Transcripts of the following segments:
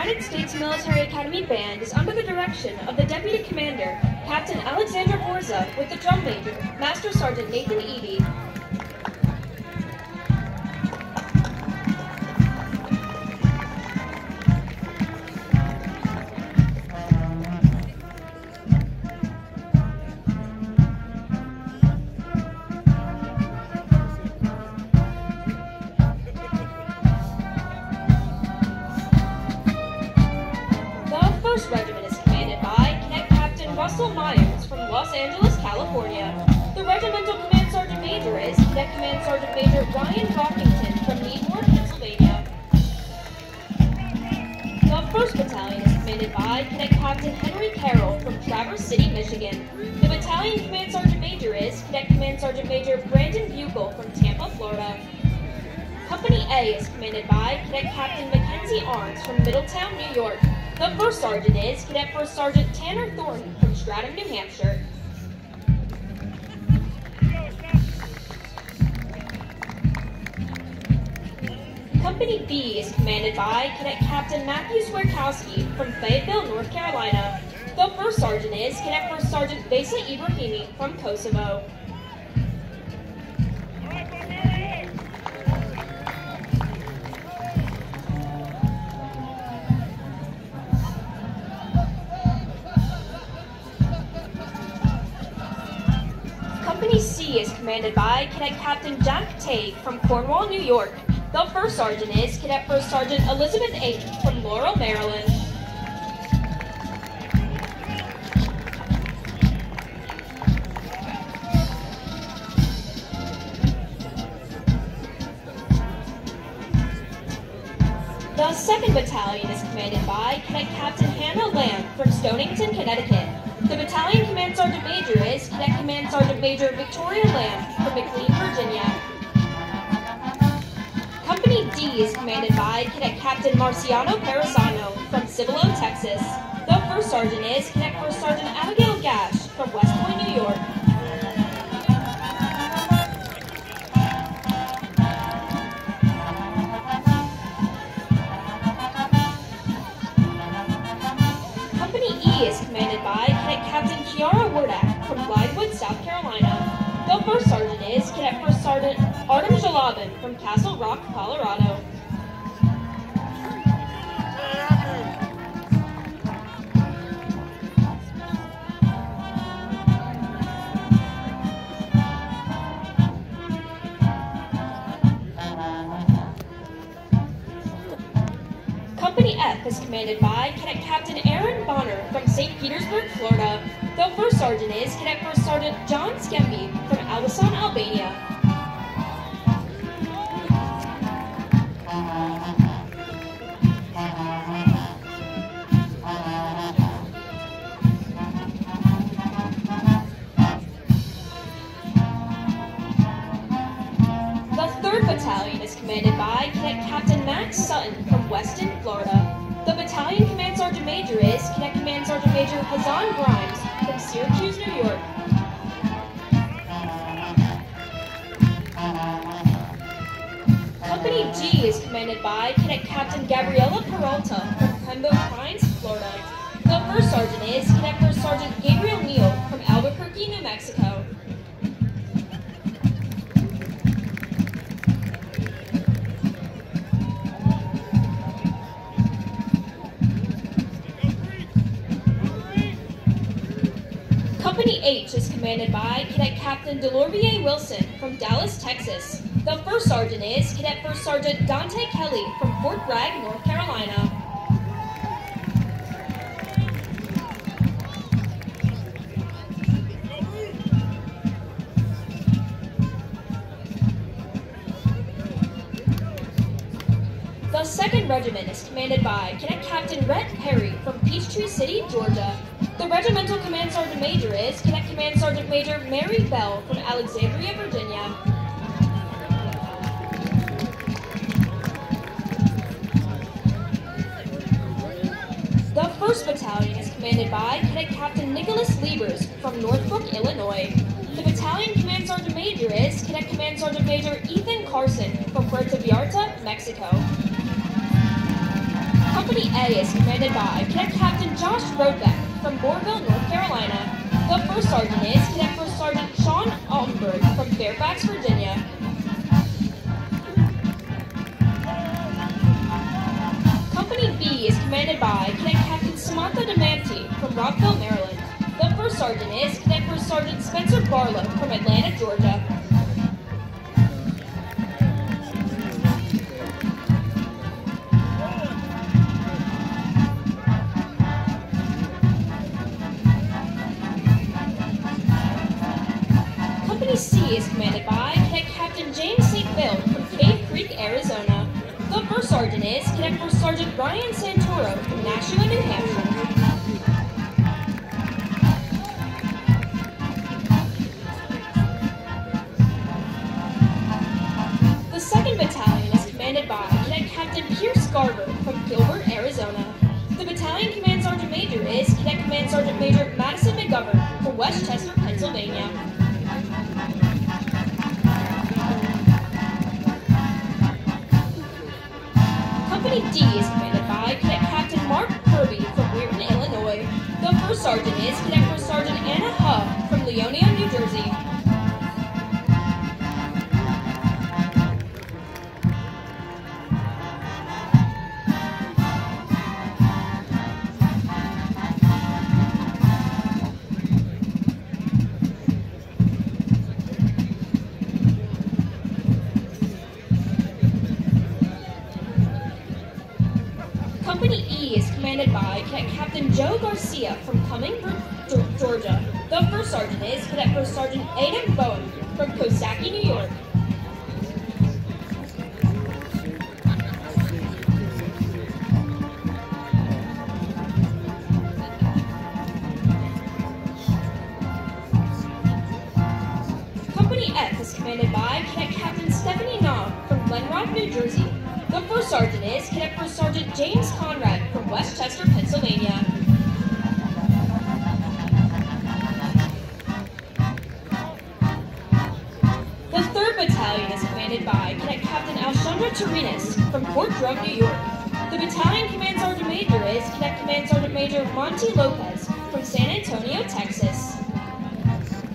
United States Military Academy Band is under the direction of the Deputy Commander, Captain Alexander Borza, with the Drum Major, Master Sergeant Nathan Eby. Regiment is commanded by Cadet Captain Russell Myers from Los Angeles, California. The Regimental Command Sergeant Major is Cadet Command Sergeant Major Ryan Brockington from Needmore, Pennsylvania. The 1st Battalion is commanded by Cadet Captain Henry Carroll from Traverse City, Michigan. The Battalion Command Sergeant Major is Cadet Command Sergeant Major Brandon Bugle from Tampa, Florida. Company A is commanded by Cadet Captain Mackenzie Arns from Middletown, New York. The 1st Sergeant is Cadet 1st Sergeant Tanner Thornton from Stratham, New Hampshire. Company B is commanded by Cadet Captain Matthew Swerkowski from Fayetteville, North Carolina. The 1st Sergeant is Cadet 1st Sergeant Vesa Ibrahimi from Kosovo. Company C is commanded by Cadet Captain Jack Tague from Cornwall, New York. The 1st Sergeant is Cadet 1st Sergeant Elizabeth Ake from Laurel, Maryland. The 2nd Battalion is commanded by Cadet Captain Hannah Lamb from Stonington, Connecticut. The Battalion Command Sergeant Major is Cadet Command Sergeant Major Victoria Lamb from McLean, Virginia. Company D is commanded by Cadet Captain Marciano Perisano from Cibolo, Texas. The 1st Sergeant is Cadet 1st Sergeant Abigail Gash from West Point, New York. Is commanded by Cadet Captain Kiara Wardak from Blythewood, South Carolina. The 1st Sergeant is Cadet 1st Sergeant Artem Jalabin from Castle Rock, Colorado. Company F is commanded by Cadet Captain Aaron Bonner from St. Petersburg, Florida. The 1st Sergeant is Cadet 1st Sergeant John Skemby from Albasan, Albania. The 3rd Battalion is commanded by Cadet Captain Max Sutton from Weston, Florida. The Battalion Command Sergeant Major is Cadet Command Sergeant Major Hazan Grimes from Syracuse, New York. Company G is commanded by Cadet Captain Gabriela Peralta from Pembroke Pines, Florida. The 1st Sergeant is Cadet 1st Sergeant Gabriel Neal from Albuquerque, New Mexico. Company H is commanded by Cadet Captain Delorvier Wilson from Dallas, Texas. The 1st Sergeant is Cadet 1st Sergeant Dante Kelly from Fort Bragg, North Carolina. The 2nd Regiment is commanded by Cadet Captain Rhett Perry from Peachtree City, Georgia. The Regimental Command Sergeant Major is Cadet Command Sergeant Major Mary Bell from Alexandria, Virginia. The 1st Battalion is commanded by Cadet Captain Nicholas Liebers from Northbrook, Illinois. The Battalion Command Sergeant Major is Cadet Command Sergeant Major Ethan Carson from Puerto Vallarta, Mexico. Company A is commanded by Cadet Captain Josh Roadbeck from Moorville, North Carolina. The first sergeant is Cadet First Sergeant Sean Altenberg from Fairfax, Virginia. Company B is commanded by Cadet Captain Samantha DeManti from Rockville, Maryland. The first sergeant is Cadet First Sergeant Spencer Barlow from Atlanta, Georgia. Company C is commanded by Cadet Captain James St. Phil from Cave Creek, Arizona. The first sergeant is Cadet First Sergeant Ryan Santoro from Nashua, New Hampshire. The 2nd Battalion is commanded by Cadet Captain Pierce Garver from Gilbert, Arizona. The battalion command sergeant major is Cadet Command Sergeant Major Madison McGovern from Westchester, Pennsylvania. Company D is commanded by Cadet Captain Mark Kirby from Weirton, Illinois. The first sergeant is Cadet First Sergeant Anna Huff from Leonia, New Jersey. Company E is commanded by Cadet Captain Joe Garcia from Cumming, Georgia. The first sergeant is Cadet First Sergeant Adam Bowen from Coxsackie, New York. Company F is commanded by Cadet Captain Stephanie Naum from Glen Rock, New Jersey. The first sergeant is Cadet First Sergeant James Conrad from Westchester, Pennsylvania. The 3rd Battalion is commanded by Cadet Captain Alshundra Turinas from Port Drum, New York. The battalion command sergeant major is Cadet Command Sergeant Major Monty Lopez from San Antonio, Texas.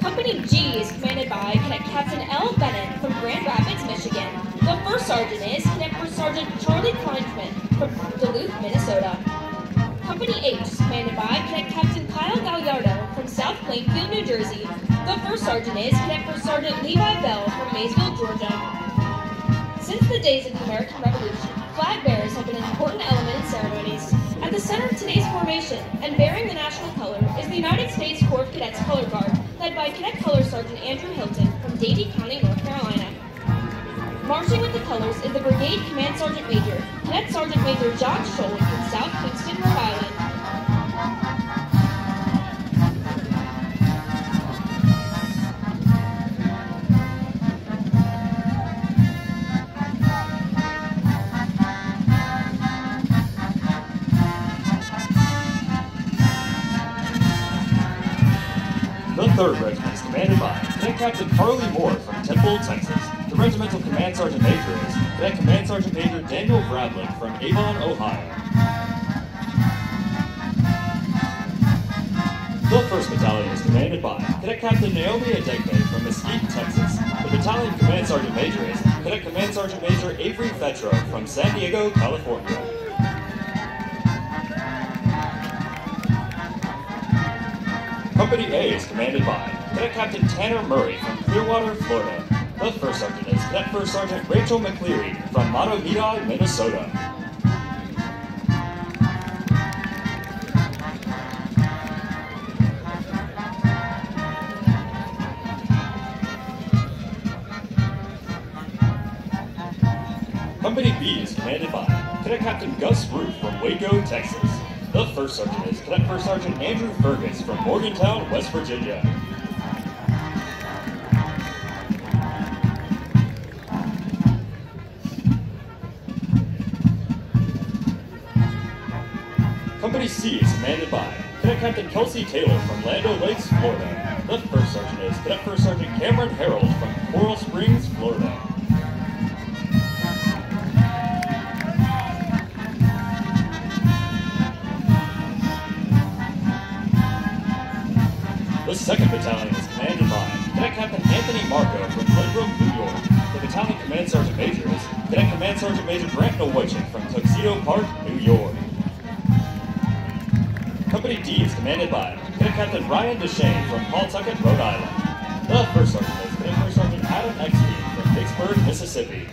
Company G is commanded by Cadet Captain L. Bennett from Grand Rapids, Michigan. The first sergeant is Cadet First Sergeant Charlie Kleinschmidt from Duluth, Minnesota. Company H is commanded by Cadet Captain Kyle Gallardo from South Plainfield, New Jersey. The first sergeant is Cadet First Sergeant Levi Bell from Maysville, Georgia. Since the days of the American Revolution, flag bearers have been an important element in ceremonies. At the center of today's formation, and bearing the national color, is the United States Corps of Cadets Color Guard, led by Cadet Color Sergeant Andrew Hilton from Davie County, North Carolina. Marching with the colors is the Brigade Command Sergeant Major, Cadet Sergeant Major Josh Scholl from South Kingston, Rhode Island. The 3rd Regiment is commanded by Cadet Captain Harley Moore from Temple, Texas. The Regimental Command Sergeant Major is Cadet Command Sergeant Major Daniel Bradley from Avon, Ohio. The 1st Battalion is commanded by Cadet Captain Naomi Adegbe from Mesquite, Texas. The Battalion Command Sergeant Major is Cadet Command Sergeant Major Avery Fetro from San Diego, California. Company A is commanded by Cadet Captain Tanner Murray from Clearwater, Florida. The first sergeant is Cadet First Sergeant Rachel McCleary from Mattawamkeag, Minnesota. Company B is commanded by Cadet Captain Gus Roof from Waco, Texas. The first sergeant is Cadet First Sergeant Andrew Fergus from Morgantown, West Virginia. Company C is commanded by Cadet Captain Kelsey Taylor from Land O'Lakes, Florida. The first sergeant is Cadet First Sergeant Cameron Harold from Coral Springs, Florida. 2nd Battalion is commanded by Cadet Captain Anthony Marco from Glenbrook, New York. The Battalion Command Sergeant Major is Cadet Command Sergeant Major Grant Nowicek from Tuxedo Park, New York. Company D is commanded by Cadet Captain Ryan Deshane from Pawtucket, Rhode Island. The 1st Sergeant is Cadet 1st Sergeant Adam Exby from Vicksburg, Mississippi.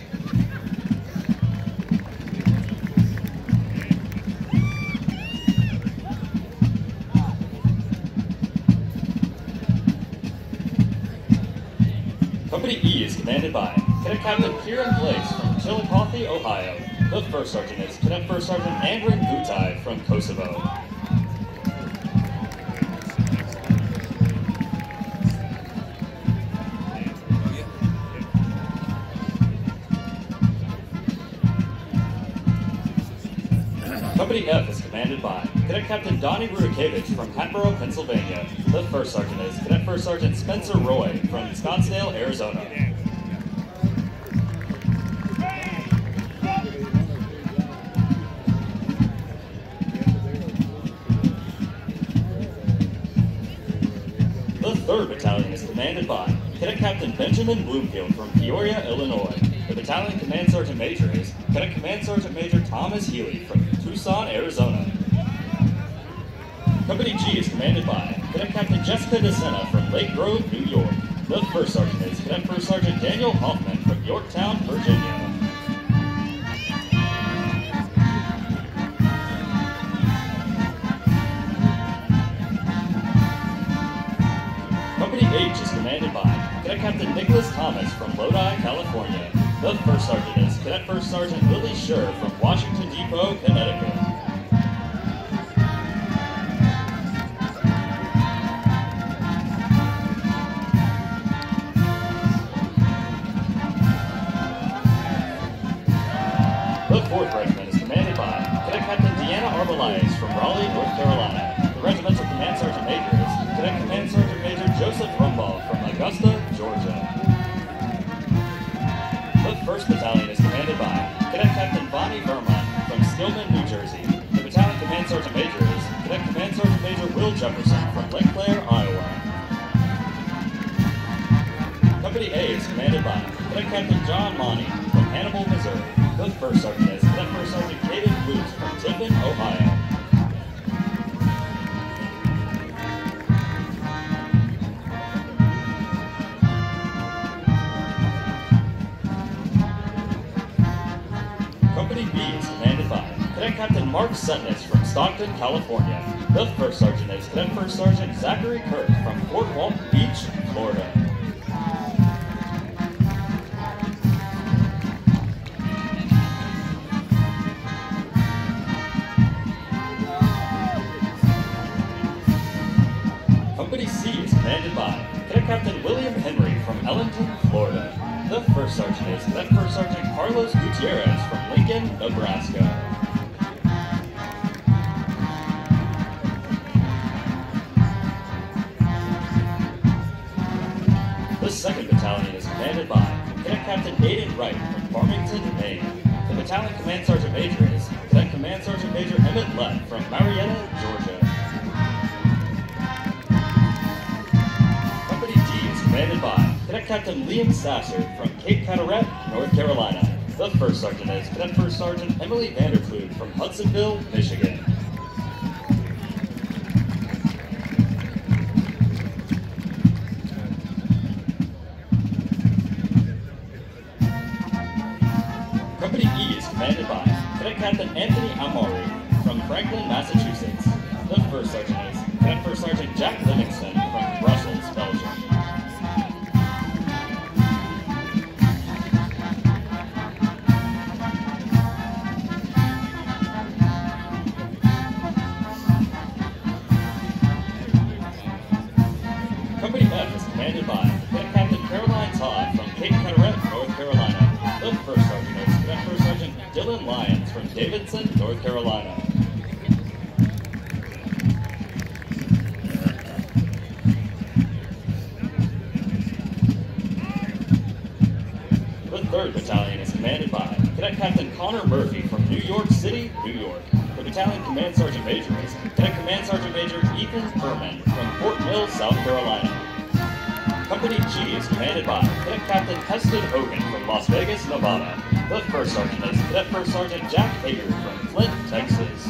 Company E is commanded by Cadet Captain Kieran Blaze from Chillicothe, Ohio. The 1st Sergeant is Cadet 1st Sergeant Andrin Gutai from Kosovo. Company F is commanded by Cadet Captain Donnie Rudakevich from Hatboro, Pennsylvania. The 1st Sergeant is Cadet 1st Sergeant Spencer Roy from Scottsdale, Arizona. The 3rd Battalion is commanded by Cadet Captain Benjamin Bloomfield from Peoria, Illinois. The Battalion Command Sergeant Major is Cadet Command Sergeant Major Thomas Healy from Tucson, Arizona. Company G is commanded by Cadet Captain Jessica DeSena from Lake Grove, New York. The 1st Sergeant is Cadet 1st Sergeant Daniel Hoffman from Yorktown, Virginia. Company H is commanded by Cadet Captain Nicholas Thomas from Lodi, California. The 1st Sergeant is Cadet 1st Sergeant Lily Scher from Washington Depot, Connecticut. The 4th Regiment is commanded by Cadet Captain Deanna Arbelias from Raleigh, North Carolina. The Regimental Command Sergeant Major is Cadet Command Sergeant Major Joseph Rumbaugh from Augusta, Georgia. The 1st Battalion is commanded by Cadet Captain Bonnie Vermont from Stillman, New Jersey. The Battalion Command Sergeant Major is Cadet Command Sergeant Major Will Jefferson from Lake Claire, Iowa. Company A is commanded by Cadet Captain John Monty from Hannibal, Missouri. The 1st Sergeant is Cadet 1st Sergeant Caden Booth from Tiffin, Ohio. Company B is commanded by Cadet Captain Mark Setness from Stockton, California. The 1st Sergeant is Cadet 1st Sergeant Zachary Kirk from Fort Walton Beach, Florida. Company C is commanded by Cadet Captain William Henry from Ellington, Florida. The 1st Sergeant is Cadet 1st Sergeant Carlos Gutierrez from Lincoln, Nebraska. The 2nd Battalion is commanded by Cadet Captain Aidan Wright from Farmington, Maine. The Battalion Command Sergeant Major is Cadet Command Sergeant Major Emmett Lett from Marietta, Georgia. Company D is commanded by Cadet Captain Liam Sasser from Cape Carteret, North Carolina. The 1st Sergeant is Cadet 1st Sergeant Emily Vanderkluge from Hudsonville, Michigan. Company E is commanded by Cadet Captain Anthony Amari from Franklin, Massachusetts. The 1st Sergeant is Cadet 1st Sergeant Jack Livingston from Brussels, Belgium. Company F is commanded by Cadet Captain Caroline Todd from Cape Carteret, North Carolina. The 1st Sergeant is Cadet 1st Sergeant Dylan Lyons from Davidson, North Carolina. The 3rd Battalion is commanded by Cadet Captain Connor Murphy from New York City, New York. The Battalion Command Sergeant Major is Cadet Command Sergeant Major Ethan Furman from Fort Mill, South Carolina. Company G is commanded by Cadet Captain Heston Hogan from Las Vegas, Nevada. The First Sergeant is Cadet First Sergeant Jack Hager from Flint, Texas.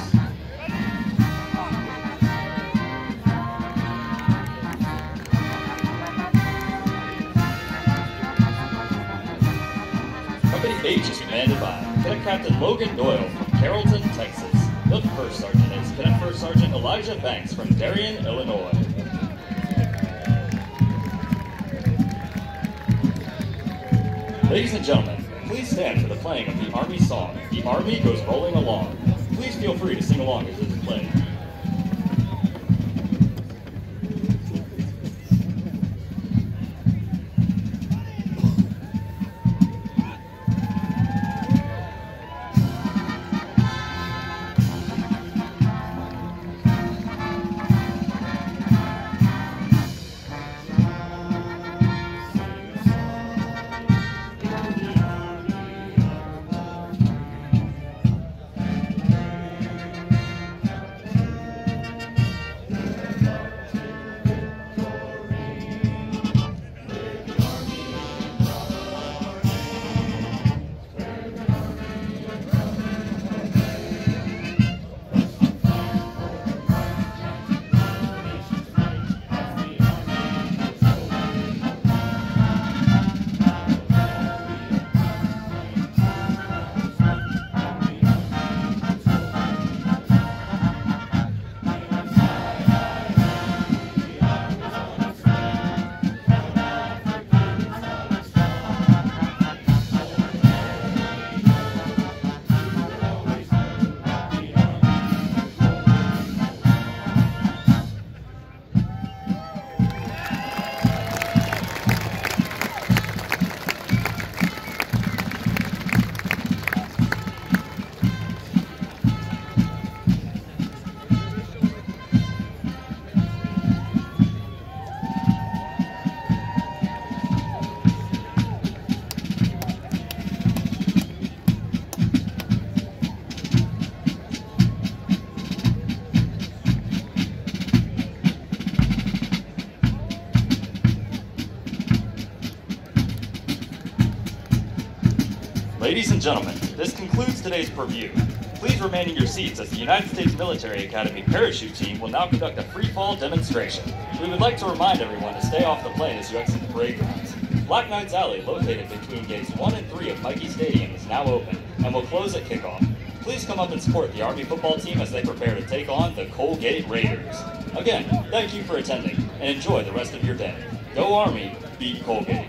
Company H is commanded by Cadet Captain Logan Doyle from Carrollton, Texas. The First Sergeant is Cadet First Sergeant Elijah Banks from Darien, Illinois. Ladies and gentlemen, please stand for the playing of the Army song, The Army Goes Rolling Along. Please feel free to sing along as it is played. Ladies and gentlemen, this concludes today's preview. Please remain in your seats as the United States Military Academy parachute team will now conduct a free fall demonstration. We would like to remind everyone to stay off the plane as you exit the parade grounds. Black Knight's Alley, located between gates 1 and 3 of Mikey Stadium, is now open and will close at kickoff. Please come up and support the Army football team as they prepare to take on the Colgate Raiders. Again, thank you for attending and enjoy the rest of your day. Go Army, beat Colgate.